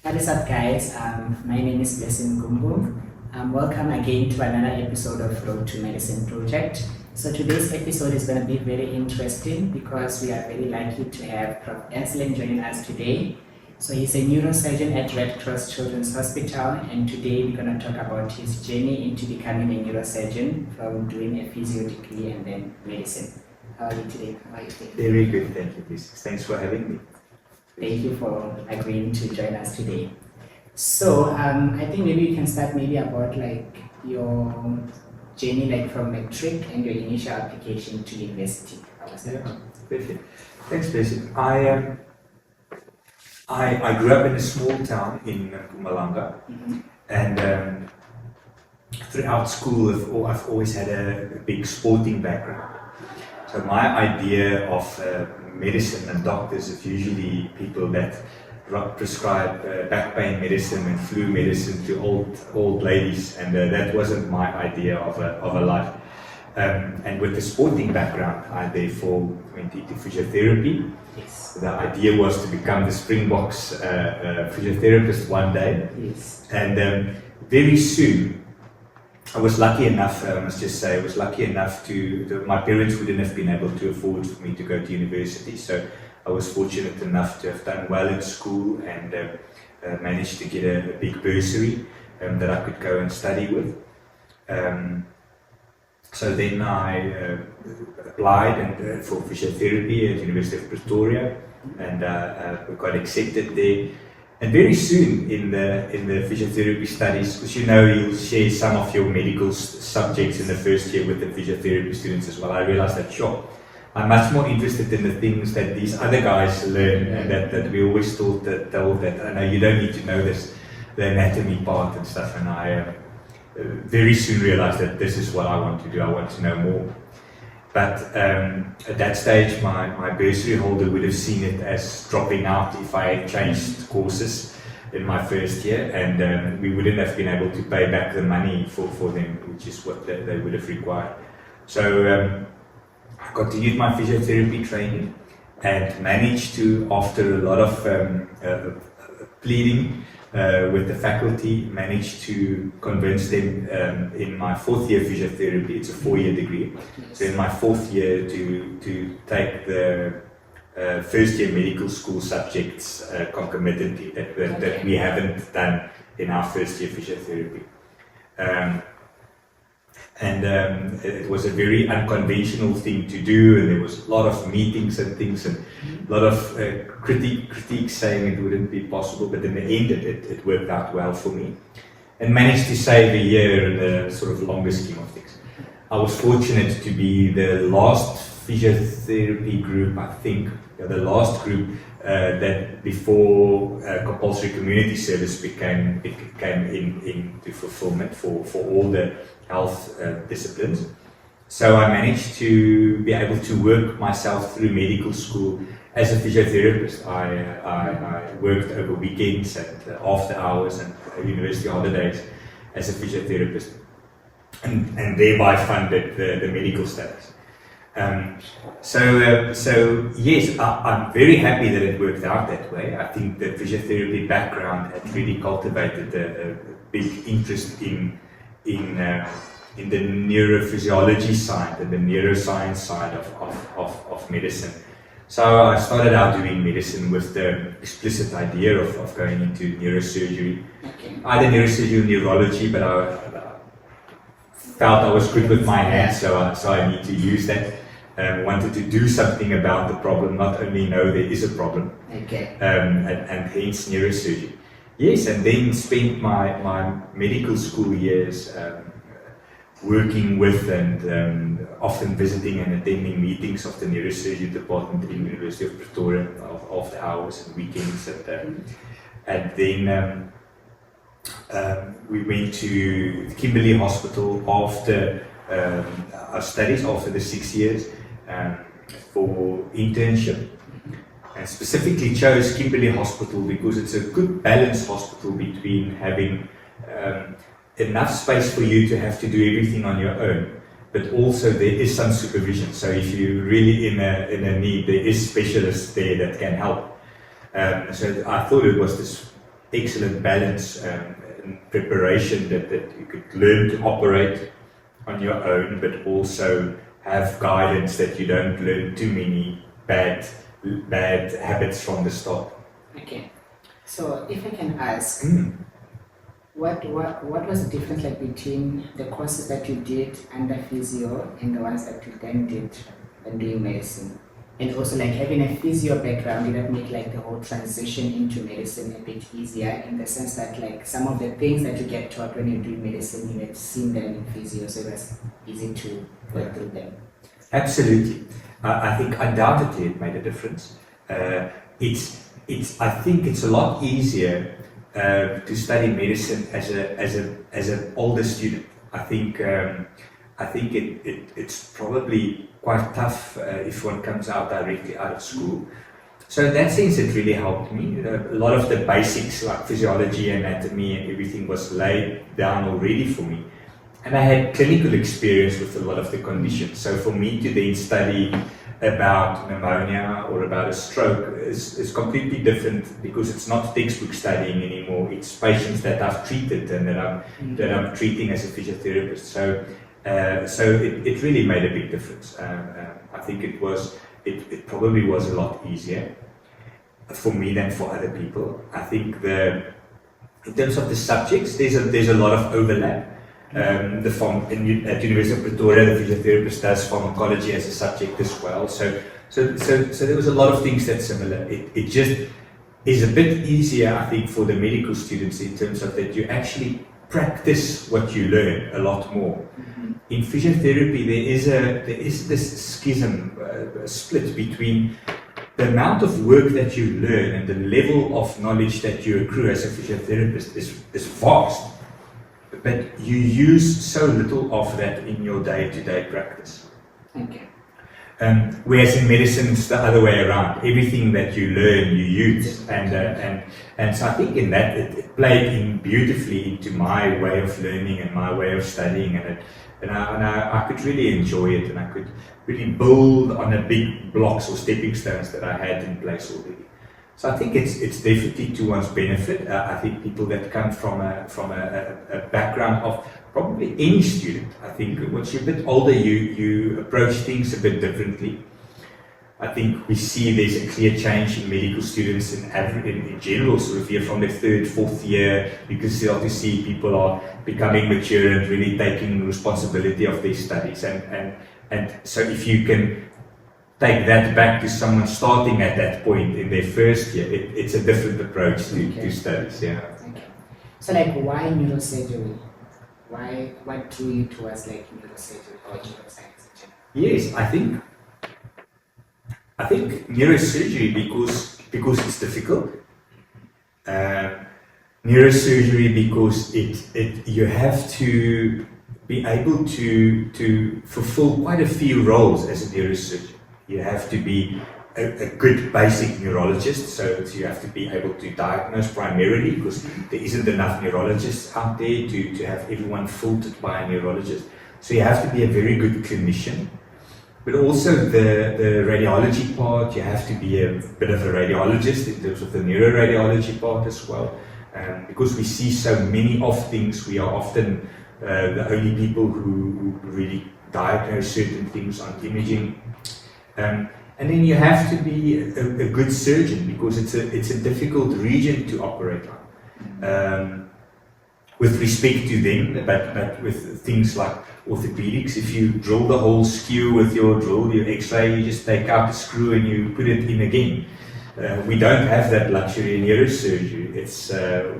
What is up, guys? My name is Blessing Gumbu. Welcome again to another episode of Road to Medicine project. So today's episode is going to be very interesting because we are very lucky to have Prof. Enslin joining us today. So he's a neurosurgeon at Red Cross Children's Hospital, and today we're going to talk about his journey into becoming a neurosurgeon from doing a physio degree and then medicine. How are you today? Very good, thank you. Thanks for having me. Thank you for agreeing to join us today. So I think maybe you can start about your journey from matric and your initial application to university. How was that? Yeah, perfect. Thanks, Blessing. I grew up in a small town in Mpumalanga, and throughout school I've always had a big sporting background. So my idea of medicine and doctors is usually people that prescribe back pain medicine and flu medicine to old ladies, and that wasn't my idea of a life. And with the sporting background, I therefore went into physiotherapy. Yes. The idea was to become the Springboks physiotherapist one day. Yes. And very soon, I was lucky enough, I must just say, my parents wouldn't have been able to afford for me to go to university, so I was fortunate enough to have done well in school and managed to get a big bursary that I could go and study with. So then I applied for physiotherapy at the University of Pretoria, and got accepted there. And very soon in the physiotherapy studies, because you'll share some of your medical subjects in the first year with the physiotherapy students as well, I realized that I'm much more interested in the things that these other guys learn, and that we always told that I know you don't need to know this, the anatomy part and stuff, and I very soon realized that this is what I want to do. I want to know more. But at that stage, my bursary holder would have seen it as dropping out if I had changed courses in my first year, and we wouldn't have been able to pay back the money for them, which is what they would have required. So I continued my physiotherapy training and managed to, after a lot of pleading with the faculty, managed to convince them in my fourth year physiotherapy, it's a 4-year degree, so in my fourth year to take the first year medical school subjects concomitantly that we haven't done in our first year physiotherapy. And it was a very unconventional thing to do, and there was a lot of meetings and things, and a lot of critiques saying it wouldn't be possible, but in the end it worked out well for me, and managed to save a year in the sort of longer scheme of things. I was fortunate to be the last physiotherapy group, I think, the last group that before compulsory community service came into fulfillment for all the health disciplines. So I managed to be able to work myself through medical school as a physiotherapist. I worked over weekends and after hours and university holidays as a physiotherapist, and thereby funded the medical studies. So yes, I'm very happy that it worked out that way. I think the physiotherapy background had really cultivated a big interest in the neurophysiology side and the neuroscience side of medicine. So I started out doing medicine with the explicit idea of going into neurosurgery, either neurosurgery or neurology, but I felt I was good with my hands, so I need to use that. Wanted to do something about the problem, not only know there is a problem, and hence neurosurgery. Yes, and then spent my medical school years working with and often visiting and attending meetings of the neurosurgery department at the University of Pretoria after hours and weekends, and then we went to Kimberley Hospital after our studies, after the 6 years, for internship, and specifically chose Kimberley Hospital because it's a good balanced hospital between having enough space for you to have to do everything on your own, but also there is some supervision. So if you're really in a need, there is specialists there that can help. So I thought it was this excellent balance and preparation that you could learn to operate on your own, but also have guidance that you don't learn too many bad habits from the start. Okay, so if I can ask, what was the difference like between the courses that you did under physio and the ones that you then did when doing medicine? And also, like, having a physio background, did that make like the whole transition into medicine a bit easier, in the sense that like some of the things that you get taught when you're doing medicine, you had seen them in physio, so it was easy to work through them? Absolutely. I think undoubtedly it made a difference. I think it's a lot easier to study medicine as an older student. I think it's probably quite tough if one comes out directly out of school. So in that sense, it really helped me. A lot of the basics like physiology, anatomy, and everything was laid down already for me. And I had clinical experience with a lot of the conditions. So for me to then study about pneumonia or about a stroke is completely different, because it's not textbook studying anymore. It's patients that I've treated and that I'm treating as a physiotherapist. So it really made a big difference. I think it probably was a lot easier for me than for other people. I think in terms of the subjects, there's a lot of overlap. At University of Pretoria, the physiotherapist does pharmacology as a subject as well. So there was a lot of things that's similar. It just is a bit easier, I think, for the medical students in terms of that you actually practice what you learn a lot more. In physiotherapy, there is this schism, split between the amount of work that you learn and the level of knowledge that you accrue as a physiotherapist is vast. But you use so little of that in your day-to-day practice. Okay. Whereas in medicine, it's the other way around. Everything that you learn, you use. And so I think in that, it played in beautifully into my way of learning and my way of studying. And I could really enjoy it, and I could really build on the big blocks or stepping stones that I had in place already. So I think it's definitely to one's benefit. I think people that come from a background of probably any student, I think once you're a bit older, you approach things a bit differently. I think we see there's a clear change in medical students in general. So if you're from the third, fourth year, you can start to see people are becoming mature and really taking responsibility of their studies. And so if you can take that back to someone starting at that point in their first year, it's a different approach to studies. Yeah. Okay. So like, why neurosurgery? What drew you towards like neurosurgery or neuroscience in general? Yes, I think neurosurgery because it's difficult. Neurosurgery because you have to be able to fulfill quite a few roles as a neurosurgeon. You have to be a good basic neurologist, so you have to be able to diagnose primarily, because there isn't enough neurologists out there to have everyone filtered by a neurologist. So you have to be a very good clinician. But also the radiology part, you have to be a bit of a radiologist in terms of the neuroradiology part as well. Because we see so many of things, we are often the only people who really diagnose certain things on imaging. And then you have to be a good surgeon, because it's a difficult region to operate on. With respect to them, but with things like orthopedics, if you drill the whole skew with your drill, your X-ray, you just take out the screw and you put it in again. We don't have that luxury in neurosurgery. It's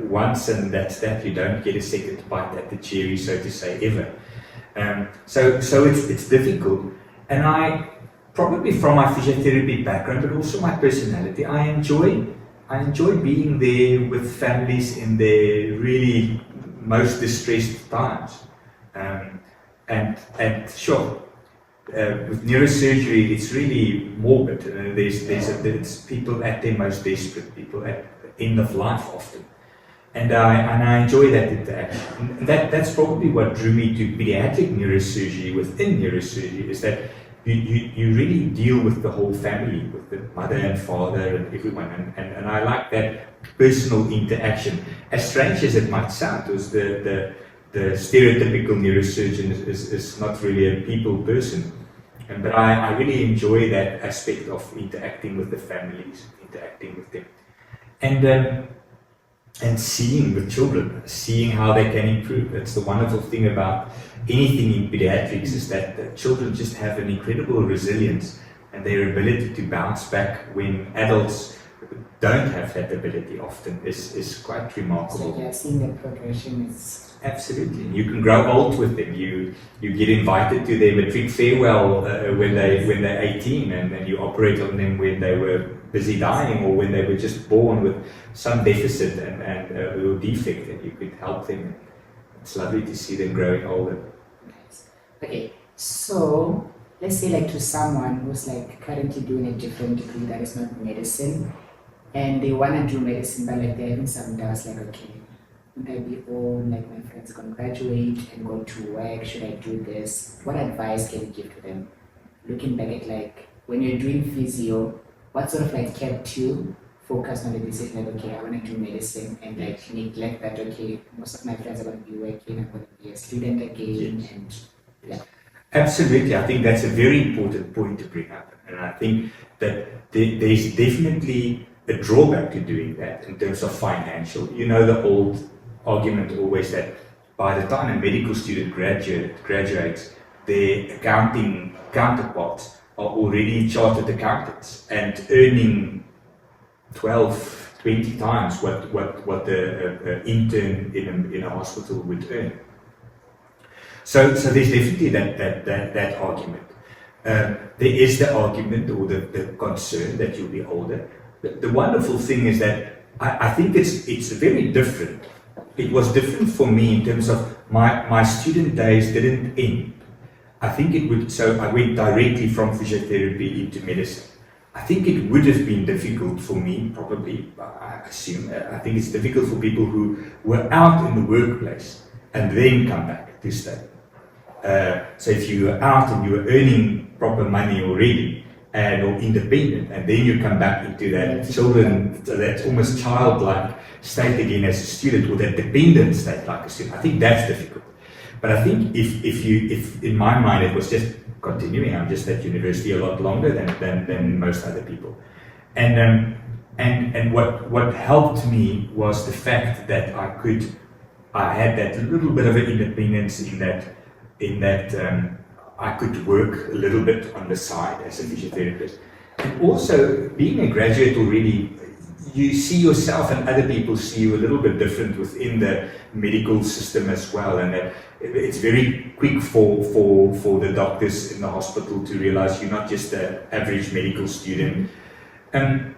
once and that's that. You don't get a second bite at the cherry, so to say, ever. So it's difficult. And I, probably from my physiotherapy background, but also my personality, I enjoy being there with families in their really most distressed times. And sure, with neurosurgery, it's really morbid. There's people at their most desperate, people at the end of life often. And I enjoy that interaction. And that's probably what drew me to pediatric neurosurgery within neurosurgery, is that you really deal with the whole family, with the mother and father and everyone, and I like that personal interaction. As strange as it might sound, because the stereotypical neurosurgeon is not really a people person, but I really enjoy that aspect of interacting with the families, interacting with them, and seeing the children, seeing how they can improve. That's the wonderful thing about anything in pediatrics, is that the children just have an incredible resilience and their ability to bounce back when adults don't have that ability often is quite remarkable. So yeah, seeing the progression is... Absolutely. You can grow old with them. You get invited to their matric farewell when they're 18, and then you operate on them when they were busy dying or when they were just born with some deficit or defect, and you could help them. It's lovely to see them growing older. Nice. Okay, so let's say like to someone who's like currently doing a different degree that is not medicine, and they want to do medicine, but like they're having some doubts, like, okay, would I be old, like my friends gonna graduate and go to work, should I do this? What advice can you give to them? Looking back at like, when you're doing physio, what sort of like kept you focused on the decision, like, okay, I want to do medicine, and like neglect that, okay, most of my friends are going to be working, I'm going to be a student again, Yes. and yeah. Absolutely. I think that's a very important point to bring up, and I think that there's definitely a drawback to doing that in terms of financial. You know, the old argument always that by the time a medical student graduates, their accounting counterparts are already chartered accountants and earning 12, 20 times what the intern in a hospital would earn. So there's definitely that argument. There is the argument or the concern that you'll be older. The wonderful thing is that I think it's very different. It was different for me in terms of my student days didn't end. I think it would, so I went directly from physiotherapy into medicine. I think it would have been difficult for me, probably, I assume. I think it's difficult for people who were out in the workplace and then come back to study. So if you were out and you were earning proper money already, or independent, and then you come back into that that almost childlike state again as a student, or that dependent state like a student, I think that's difficult. But I think if in my mind it was just continuing, I'm just at university a lot longer than most other people, and what helped me was the fact that I had that little bit of an independence in that. I could work a little bit on the side as a physiotherapist. And also, being a graduate already, you see yourself and other people see you a little bit different within the medical system as well. And it's very quick for the doctors in the hospital to realize you're not just an average medical student. And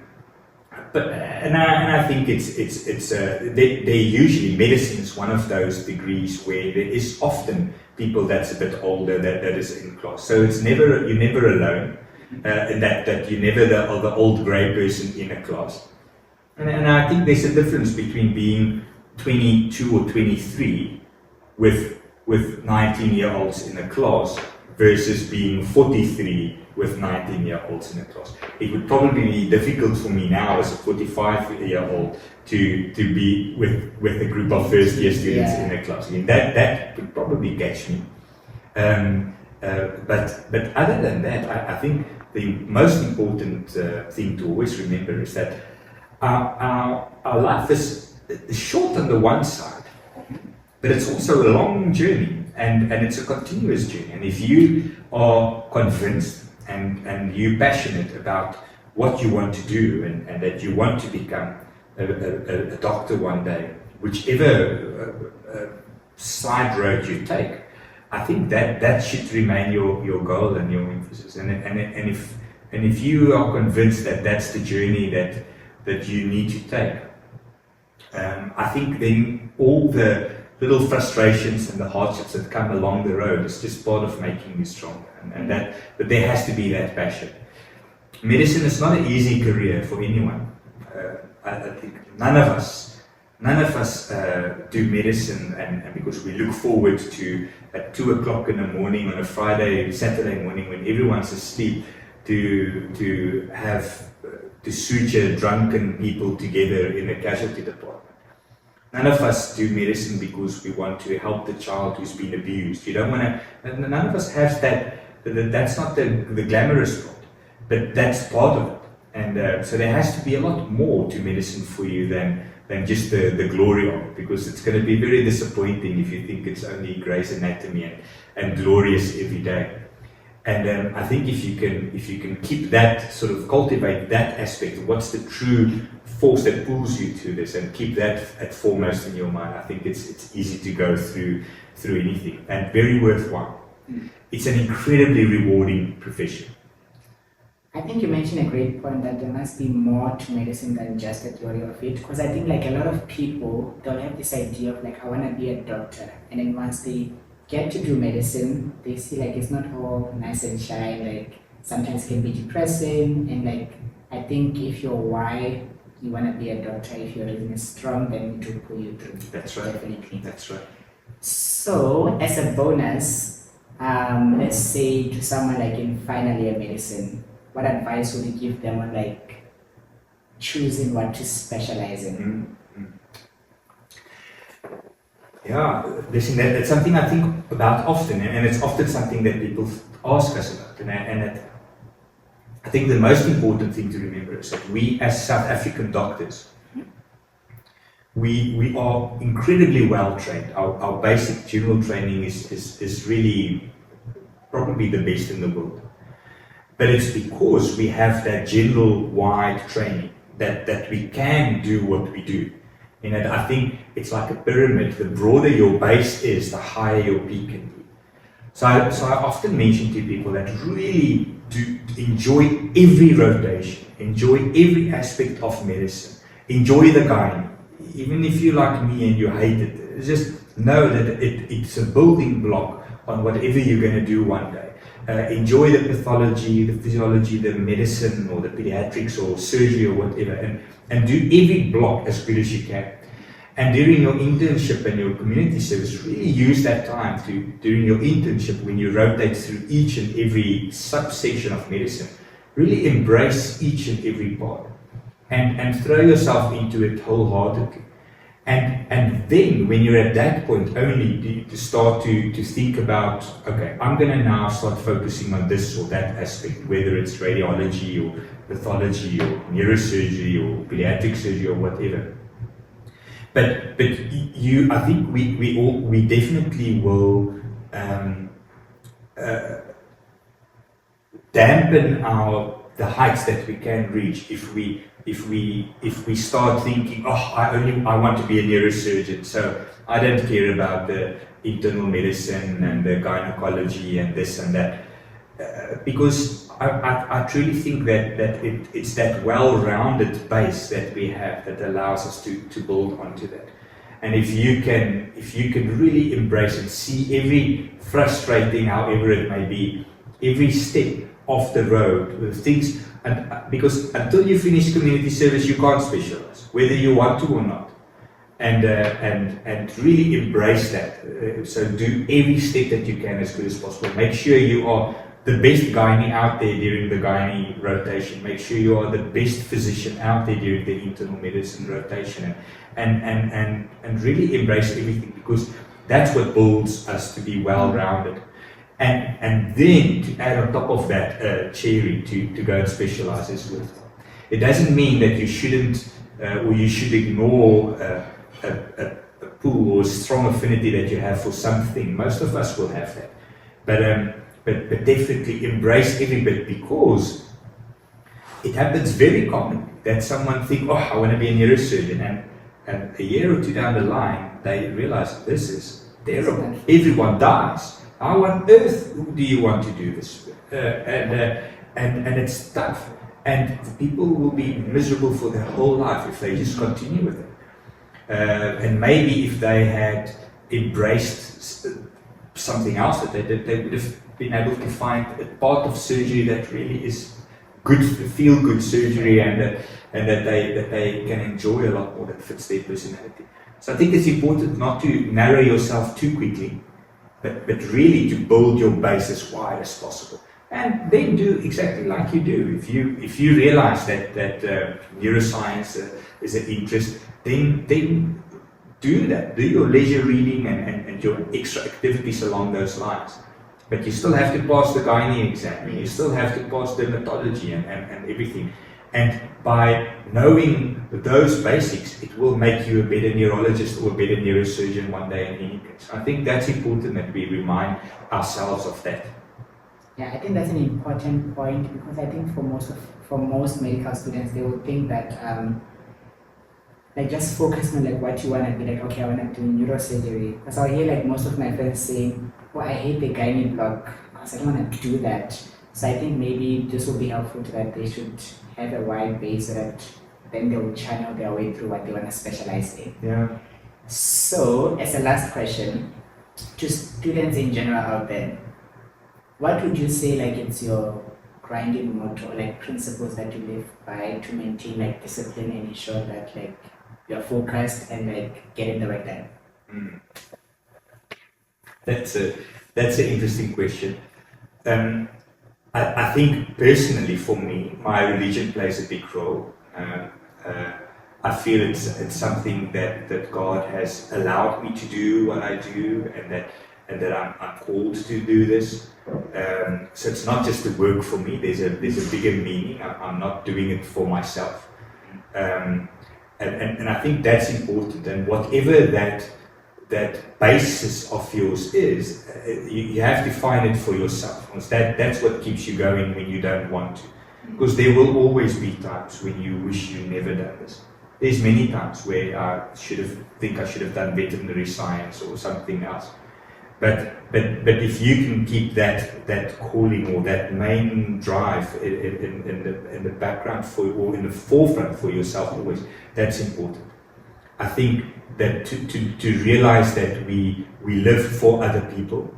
I think they usually, medicine is one of those degrees where there is often people that's a bit older that is in class. So you're never alone, and that you're never the old grey person in a class. And I think there's a difference between being 22 or 23 with 19-year-olds in a class versus being 43 with 19-year-olds in a class. It would probably be difficult for me now as a 45-year-old to be with a group of first-year students in a class. I mean, that would probably catch me. But other than that, I think the most important thing to always remember is that our life is short on the one side, but it's also a long journey, and it's a continuous journey. And if you are convinced and you're passionate about what you want to do, and that you want to become a doctor one day, whichever side road you take, I think that should remain your goal and your emphasis. And if you are convinced that that's the journey that you need to take, I think then all the little frustrations and the hardships that come along the road is just part of making you stronger. But there has to be that passion. Medicine is not an easy career for anyone. I think none of us none of us do medicine, and because we look forward to at 2 o'clock in the morning on a Friday, Saturday morning when everyone's asleep to have to suture drunken people together in a casualty department. None of us do medicine because we want to help the child who's been abused. You don't want to. None of us has that. That's not the glamorous part, but that's part of it. And so there has to be a lot more to medicine for you than just the glory of it, because it's going to be very disappointing if you think it's only Grey's Anatomy and glorious every day. And I think if you can keep that, sort of cultivate that aspect of what's the true force that pulls you to this, and keep that at foremost in your mind, I think it's easy to go through anything, and very worthwhile. It's an incredibly rewarding profession. I think you mentioned a great point that there must be more to medicine than just the theory of it, because I think like a lot of people, they'll have this idea of like, I want to be a doctor, and then once they get to do medicine, they see like it's not all nice and shiny, like sometimes it can be depressing, and like I think if you're why you want to be a doctor, if your reason is strong, then it will pull you through. That's right. Definitely. That's right. So as a bonus, let's say to someone like in final year medicine, what advice would you give them on like choosing what to specialize in? Yeah, listen, that's something I think about often, and it's often something that people ask us about. And I think the most important thing to remember is that we, as South African doctors, we are incredibly well trained. Our basic general training is really probably the best in the world. But it's because we have that general wide training that we can do what we do. And I think it's like a pyramid. The broader your base is, the higher your peak can be. So I often mention to people that really do enjoy every rotation, enjoy every aspect of medicine, enjoy the gynae. Even if you're like me and you hate it, just know that it's a building block on whatever you're going to do one day. Enjoy the pathology, the physiology, the medicine, or the pediatrics, or surgery, or whatever, and do every block as good as you can. And during your internship and your community service, really use that time during your internship, when you rotate through each and every subsection of medicine, really embrace each and every part, and throw yourself into it wholeheartedly. And then, when you're at that point, only to start to think about, okay, I'm going to now start focusing on this or that aspect, whether it's radiology or pathology or neurosurgery or pediatric surgery or whatever. But I think we definitely will dampen the heights that we can reach if we start thinking, I want to be a neurosurgeon, so I don't care about the internal medicine and the gynecology and this and that, because I truly think that it's that well-rounded base that we have that allows us to build onto that. And if you can really embrace and see every frustrating, however it may be, every step off the road with things. And because until you finish community service, you can't specialize, whether you want to or not. And really embrace that. So do every step that you can as good as possible. Make sure you are the best gynae out there during the gynae rotation. Make sure you are the best physician out there during the internal medicine rotation. And really embrace everything, because that's what builds us to be well-rounded. And then to add on top of that cherry to go and specialize is worthwhile. It doesn't mean that you shouldn't or you should ignore a pull or a strong affinity that you have for something. Most of us will have that, but definitely embrace every bit, because it happens very commonly that someone think, I want to be a neurosurgeon, and a year or two down the line they realize this is terrible. Everyone dies. How on earth do you want to do this? And it's tough, and people will be miserable for their whole life if they just continue with it. And maybe if they had embraced something else that they did, they would have been able to find a part of surgery that really is feel-good surgery, and that they can enjoy a lot more that fits their personality. So I think it's important not to narrow yourself too quickly, but really to build your base as wide as possible. And then do exactly like you do. If you realize that neuroscience is an interest, then do that. Do your leisure reading and your extra activities along those lines. But you still have to pass the gynae exam. You still have to pass dermatology and everything. And by knowing those basics, it will make you a better neurologist or a better neurosurgeon one day in any case. I think that's important that we remind ourselves of that. Yeah, I think that's an important point, because I think for most medical students, they will think that like just focus on like what you want to be like. Okay, I want to do neurosurgery. Because I hear like most of my friends saying, "Oh, I hate the gynae block because I don't want to do that." So I think maybe this will be helpful to that they should have a wide base so that then they will channel their way through what they want to specialize in. Yeah. So as a last question, to students in general out there, what would you say like it's your grinding motto, like principles that you live by to maintain like discipline and ensure that like you're focused and like getting the work done? That's an interesting question. I think personally for me, my religion plays a big role. I feel it's something that God has allowed me to do what I do, and that I'm called to do this. So it's not just a work for me. There's a bigger meaning. I'm not doing it for myself, and I think that's important. And whatever that basis of yours is, you have to find it for yourself. Because that's what keeps you going when you don't want to. Because there will always be times when you wish you never done this. There's many times where I should have done veterinary science or something else. But if you can keep that calling or that main drive in the background or in the forefront for yourself always, that's important. I think that to realize that we live for other people,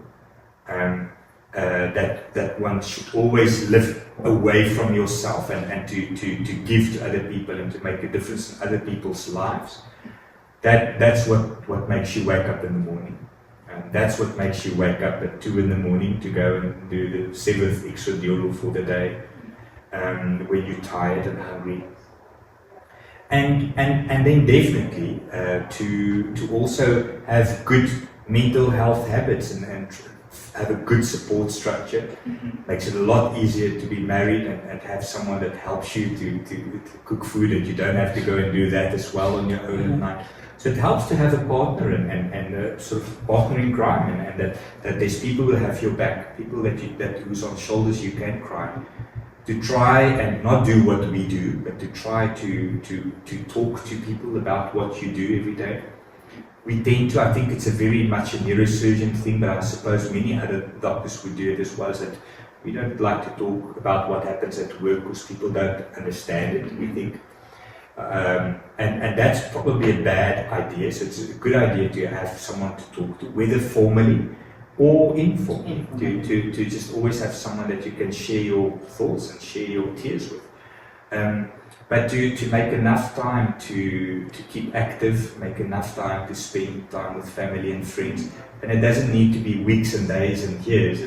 that one should always live away from yourself and to give to other people and to make a difference in other people's lives. That's what makes you wake up in the morning. That's what makes you wake up at 2 in the morning to go and do the 7th extradural for the day, when you're tired and hungry. And then definitely to also have good mental health habits and have a good support structure. Makes it a lot easier to be married and have someone that helps you to cook food, and you don't have to go and do that as well on your own at night. So it helps to have a partner and a sort of partner in crime, and that there's people who have your back, people that who's on shoulders you can cry. To try and not do what we do, but to try to talk to people about what you do every day. We tend to, I think it's a very much a neurosurgeon thing, but I suppose many other doctors would do it as well, is that we don't like to talk about what happens at work because people don't understand it, we think. And that's probably a bad idea. So it's a good idea to have someone to talk to, whether formally or informally, to just always have someone that you can share your thoughts and share your tears with. But to make enough time to keep active, make enough time to spend time with family and friends. And it doesn't need to be weeks and days and years.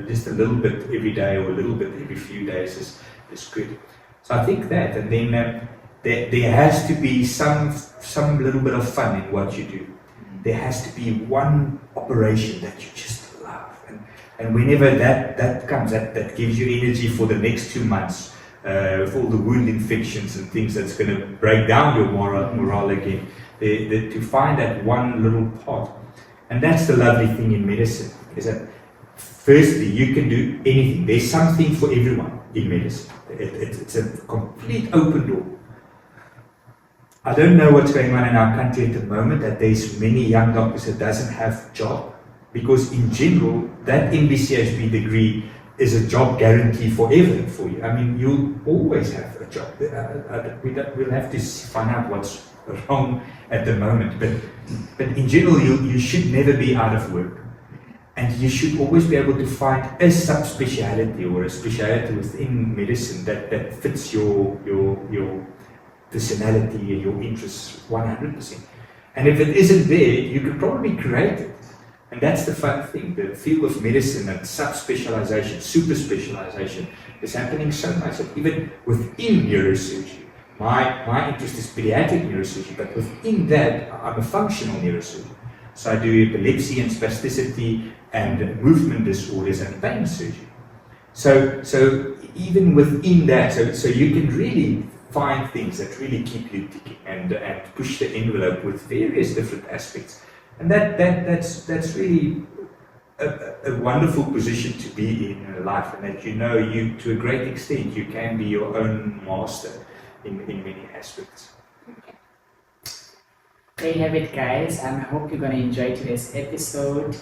Just a little bit every day or a little bit every few days is good. So I think that, and then there has to be some little bit of fun in what you do. There has to be one operation that you just love, and whenever that comes, that gives you energy for the next 2 months, with all the wound infections and things that's going to break down your morale again. To find that one little part, and that's the lovely thing in medicine, is that firstly you can do anything. There's something for everyone in medicine. It's a complete open door. I don't know what's going on in our country at the moment, that there's many young doctors that doesn't have job, because in general, that MBCHB degree is a job guarantee forever for you. I mean, you'll always have a job. We'll have to find out what's wrong at the moment, but in general, you should never be out of work. And you should always be able to find a subspeciality or a speciality within medicine that fits your personality and your interests 100%. And if it isn't there, you can probably create it. And that's the fun thing. The field of medicine and subspecialization, super specialization is happening so much that even within neurosurgery, my interest is pediatric neurosurgery, but within that, I'm a functional neurosurgeon. So I do epilepsy and spasticity and movement disorders and pain surgery. So even within that, so you can really find things that really keep you ticking and push the envelope with various different aspects. And that's really a wonderful position to be in life, and that you to a great extent you can be your own master in many aspects. Okay. There you have it, guys. I hope you're going to enjoy today's episode.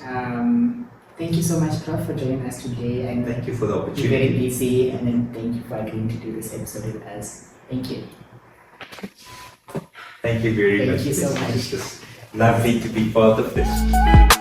Thank you so much, Prof, for joining us today. And thank you for the opportunity. You're very busy, and then thank you for agreeing to do this episode with us. Thank you. Thank you very much. Thank you so much. It's just lovely to be part of this.